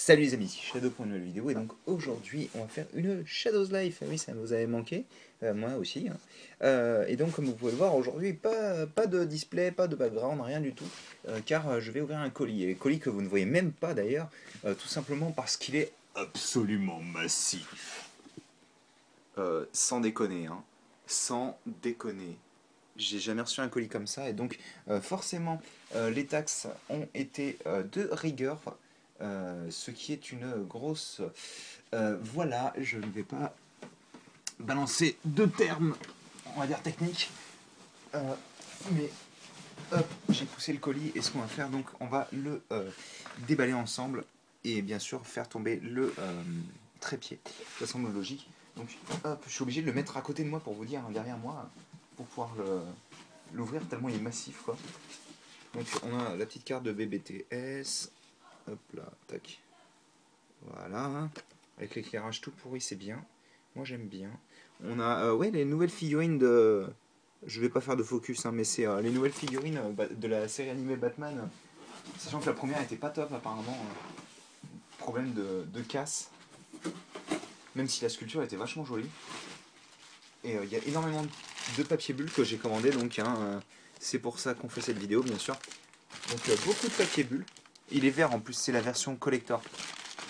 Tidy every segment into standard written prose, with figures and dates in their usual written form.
Salut les amis, Shadow pour une nouvelle vidéo et donc aujourd'hui on va faire une Shadows Life. Ah oui, ça nous avait manqué, moi aussi, hein. Et donc comme vous pouvez le voir aujourd'hui, pas de display, pas de background, rien du tout, car je vais ouvrir un colis. Et colis que vous ne voyez même pas d'ailleurs, tout simplement parce qu'il est absolument massif. Sans déconner, hein, sans déconner. J'ai jamais reçu un colis comme ça et donc forcément les taxes ont été de rigueur, ce qui est une grosse... voilà, je ne vais pas balancer de termes, on va dire techniques, mais hop, j'ai poussé le colis et ce qu'on va faire donc on va le déballer ensemble et bien sûr faire tomber le trépied. Ça semble logique. Donc hop, je suis obligé de le mettre à côté de moi pour vous dire, hein, derrière moi, pour pouvoir l'ouvrir tellement il est massif quoi. Donc on a la petite carte de BBTS, hop là, tac, voilà, avec l'éclairage tout pourri c'est bien, moi j'aime bien. On a ouais, les nouvelles figurines de... Je vais pas faire de focus, hein, mais c'est les nouvelles figurines de la série animée Batman, sachant que la première était pas top apparemment, problème de casse, même si la sculpture était vachement jolie. Et il y a énormément de papier bulle que j'ai commandé, donc hein, c'est pour ça qu'on fait cette vidéo bien sûr. Donc beaucoup de papier bulle. Il est vert en plus, c'est la version collector.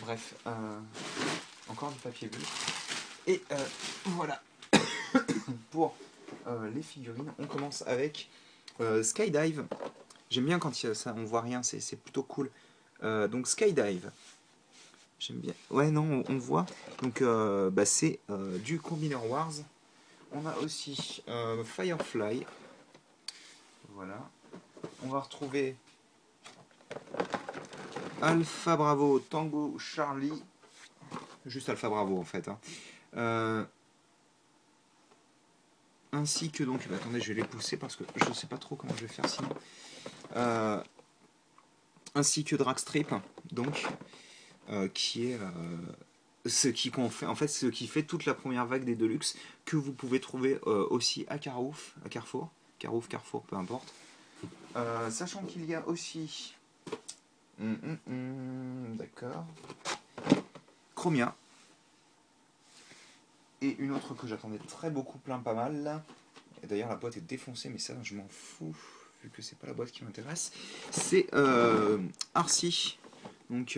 Bref, encore du papier bulle. Et voilà pour les figurines. On commence avec Skydive. J'aime bien quand ça, on voit rien, c'est plutôt cool. Donc Skydive. J'aime bien. Ouais, non, on voit. Donc bah, c'est du Combiner Wars. On a aussi Firefly. Voilà. On va retrouver Alpha Bravo Tango Charlie. Juste Alpha Bravo en fait, hein. Ainsi que donc, bah, attendez, je vais les pousser parce que je ne sais pas trop comment je vais faire sinon. Ainsi que Dragstrip, donc, qui est ce qui fait, en fait, ce qui fait toute la première vague des Deluxe que vous pouvez trouver aussi à Carrefour, Carrefour, peu importe. Sachant qu'il y a aussi, d'accord, Chromia. Et une autre que j'attendais très beaucoup, pas mal là. Et d'ailleurs la boîte est défoncée, mais ça je m'en fous, vu que c'est pas la boîte qui m'intéresse. C'est Arcy. Donc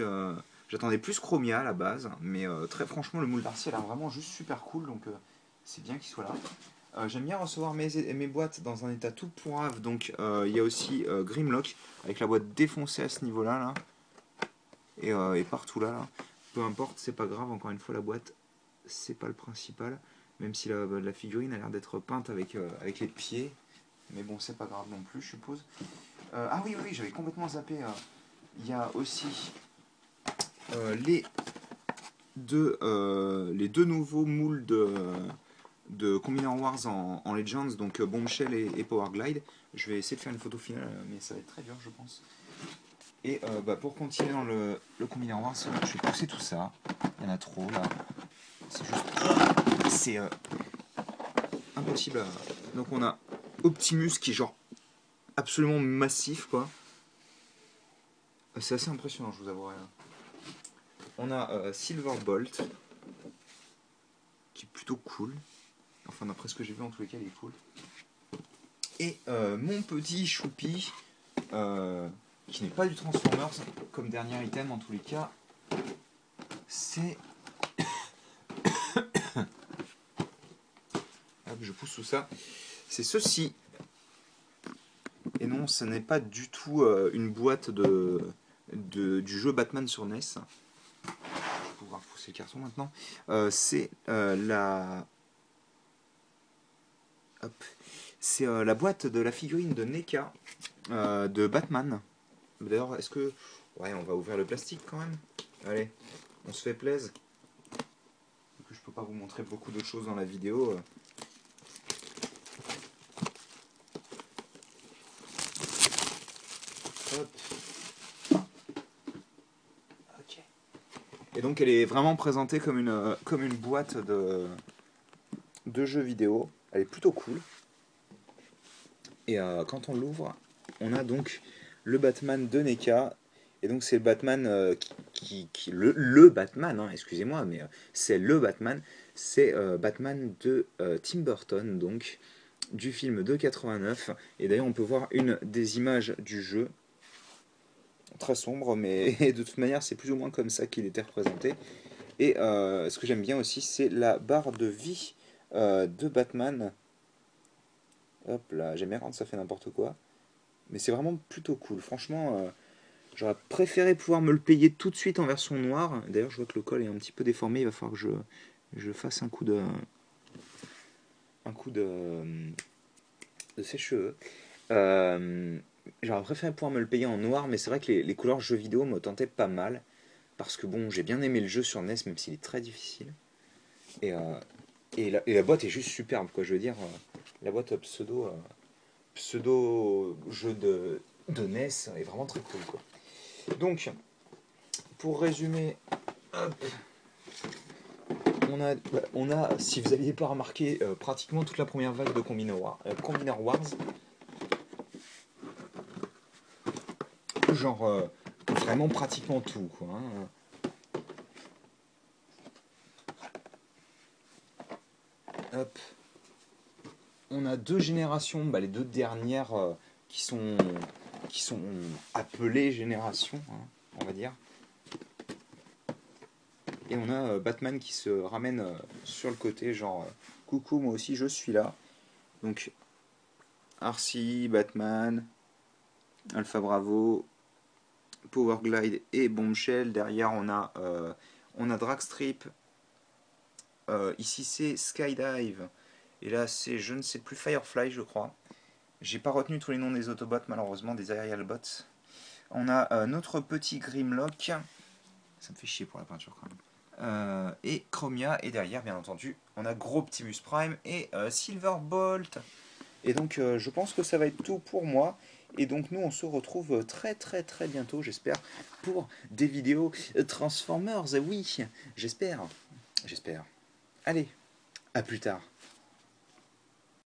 j'attendais plus Chromia à la base, mais très franchement le moule d'Arcy a l'air vraiment juste super cool, donc c'est bien qu'il soit là. J'aime bien recevoir mes boîtes dans un état tout pourrave, donc il y a aussi Grimlock, avec la boîte défoncée à ce niveau-là, là. Et partout là. Peu importe, c'est pas grave, encore une fois la boîte c'est pas le principal, même si la figurine a l'air d'être peinte avec les pieds, mais bon c'est pas grave non plus je suppose. Ah oui oui, j'avais complètement zappé, il y a aussi les deux nouveaux moules de Combiner Wars en Legends, donc Bombshell et Powerglide. Je vais essayer de faire une photo finale, mais ça va être très dur je pense. Et bah, pour continuer dans le Combiner Wars, je vais pousser tout ça, il y en a trop là. C'est juste... C'est impossible à... Donc on a Optimus qui est genre absolument massif quoi. C'est assez impressionnant je vous avouerai. On a Silverbolt qui est plutôt cool. Enfin d'après ce que j'ai vu en tous les cas il est cool. Et mon petit Choupi qui n'est pas du Transformers comme dernier item en tous les cas. C'est... Hop, je pousse tout ça. C'est ceci. Et non, ce n'est pas du tout une boîte du jeu Batman sur NES. Je vais pouvoir pousser le carton maintenant. C'est Hop. C'est la boîte de la figurine de NECA de Batman. D'ailleurs, est-ce que... Ouais, on va ouvrir le plastique quand même. Allez, on se fait plaisir. Je peux pas vous montrer beaucoup de choses dans la vidéo. Hop. Ok. Et donc elle est vraiment présentée comme une boîte de jeux vidéo. Elle est plutôt cool. Et quand on l'ouvre, on a donc le Batman de NECA. Et donc c'est le Batman, le Batman, hein, excusez-moi, mais c'est le Batman. C'est Batman de Tim Burton, donc du film de 89. Et d'ailleurs on peut voir une des images du jeu, très sombre, mais de toute manière c'est plus ou moins comme ça qu'il était représenté. Et ce que j'aime bien aussi, c'est la barre de vie de Batman. Hop là, j'aime bien quand ça fait n'importe quoi. Mais c'est vraiment plutôt cool. Franchement, j'aurais préféré pouvoir me le payer tout de suite en version noire. D'ailleurs, je vois que le col est un petit peu déformé. Il va falloir que je fasse un coup de sèche-cheveux. Euh, J'aurais préféré pouvoir me le payer en noir, mais c'est vrai que les couleurs jeux vidéo me tentaient pas mal. Parce que bon, j'ai bien aimé le jeu sur NES, même s'il est très difficile. Et, la boîte est juste superbe, quoi. Je veux dire, la boîte pseudo jeu de NES est vraiment très cool, quoi. Donc, pour résumer, hop, on a, si vous n'aviez pas remarqué, pratiquement toute la première vague de Combiner Wars. Genre, vraiment pratiquement tout, quoi, hein. Hop. On a deux générations, bah, les deux dernières qui sont, qui sont appelées générations, hein, on va dire. Et on a Batman qui se ramène sur le côté, genre coucou, moi aussi je suis là. Donc Arcee, Batman, Alpha Bravo, Powerglide et Bombshell. Derrière on a Dragstrip. Ici c'est Skydive. Et là c'est je ne sais plus Firefly je crois. J'ai pas retenu tous les noms des Autobots malheureusement, des Aerial Bots. On a notre petit Grimlock. Ça me fait chier pour la peinture quand même. Et Chromia, et derrière bien entendu on a Gros Optimus Prime et Silverbolt. Et donc je pense que ça va être tout pour moi. Et donc nous on se retrouve très très très bientôt j'espère pour des vidéos Transformers. Oui, j'espère. Allez, à plus tard.